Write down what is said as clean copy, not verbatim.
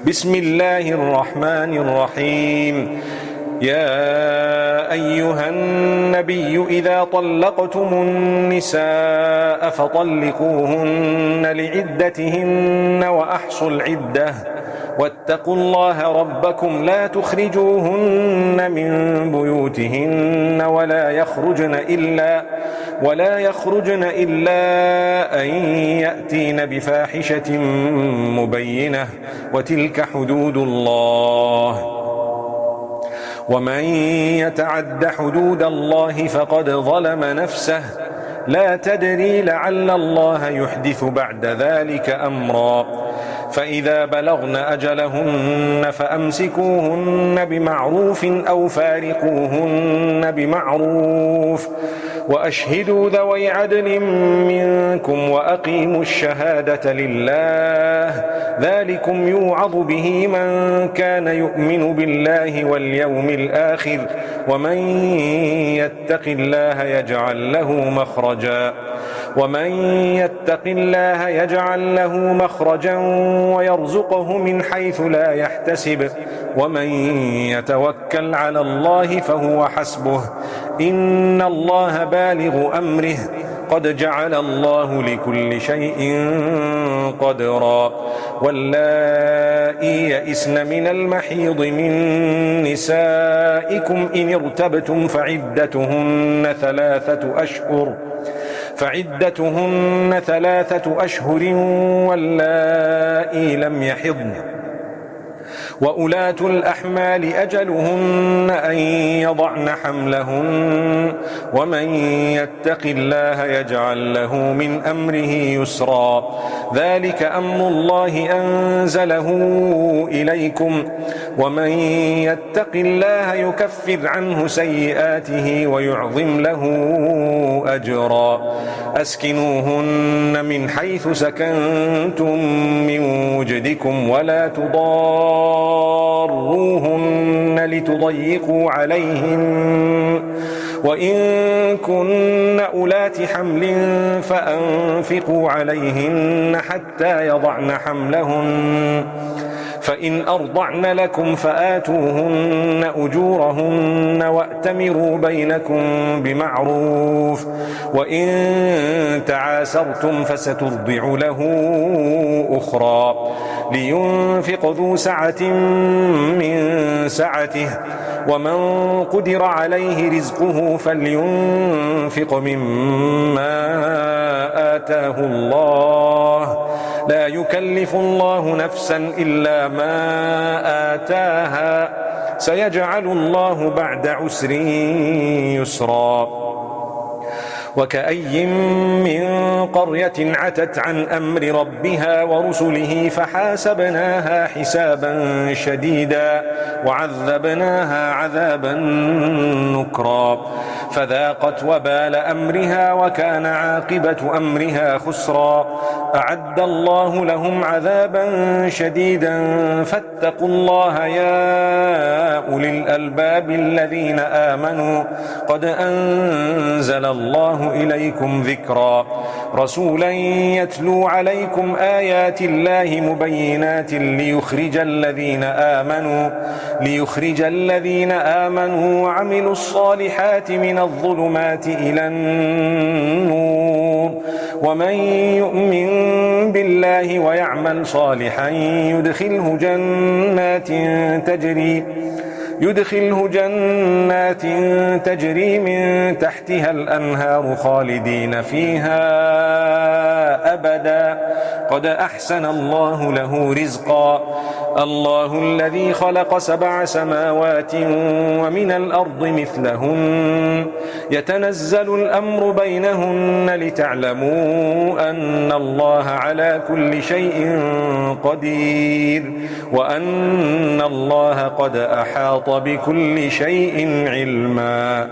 بسم الله الرحمن الرحيم. يا أيها النبي إذا طلقتم النساء فطلقوهن لعدتهن وأحصوا العدة واتقوا الله ربكم لا تخرجوهن من بيوتهن ولا يخرجن إلا أن يأتين بفاحشة مبينة وتلك حدود الله ومن يتعد حدود الله فقد ظلم نفسه لا تدري لعل الله يحدث بعد ذلك أمرا فإذا بلغن أجلهن فأمسكوهن بمعروف أو فارقوهن بمعروف وأشهدوا ذوي عدل منكم وأقيموا الشهادة لله ذلكم يوعظ به من كان يؤمن بالله واليوم الآخر ومن يتق الله يجعل له مخرجا ويرزقه من حيث لا يحتسب ومن يتوكل على الله فهو حسبه إن الله بالغ أمره قد جعل الله لكل شيء قدرا واللائي يئسن من المحيض من نسائكم إن ارتبتم فعدتهن ثلاثة أشهر واللائي لم يحضن وأولاة الأحمال أجلهن أن يضعن حملهن ومن يتق الله يجعل له من أمره يسرا ذلك أمر الله أنزله إليكم ومن يتق الله يكفر عنه سيئاته ويعظم له أجرا أسكنوهن من حيث سكنتم من وجدكم ولا تضاروهن لتضيقوا عليهن وإن كن أولات حمل فأنفقوا عليهن حتى يضعن حملهن فإن أرضعن لكم فآتوهن أجورهن وأتمروا بينكم بمعروف وإن تعاسرتم فسترضع له أخرى لينفق ذو سعة من سعته ومن قدر عليه رزقه فلينفق مما آتاه الله لا يكلف الله نفسا إلا ما آتاها سيجعل الله بعد عسر يسرا وكأي من قرية عتت عن أمر ربها ورسله فحاسبناها حسابا شديدا وعذبناها عذابا نكرا فذاقت وبال أمرها وكان عاقبة أمرها خسرا أعد الله لهم عذابا شديدا فاتقوا الله يا أولي الألباب الذين آمنوا قد أنزل الله إليكم ذكرا رسولا يتلو عليكم آيات الله مبينات ليخرج الذين آمنوا وعملوا الصالحات من الظلمات إلى النور ومن يؤمن بالله ويعمل صالحا يدخله جنات تجري من تحتها الأنهار خالدين فيها أبدا قد أحسن الله له رزقا الله الذي خلق 7 سماوات ومن الأرض مثلهن يتنزل الأمر بينهن لتعلموا أن الله على كل شيء قدير وأن الله قد أحاط بكل شيء علما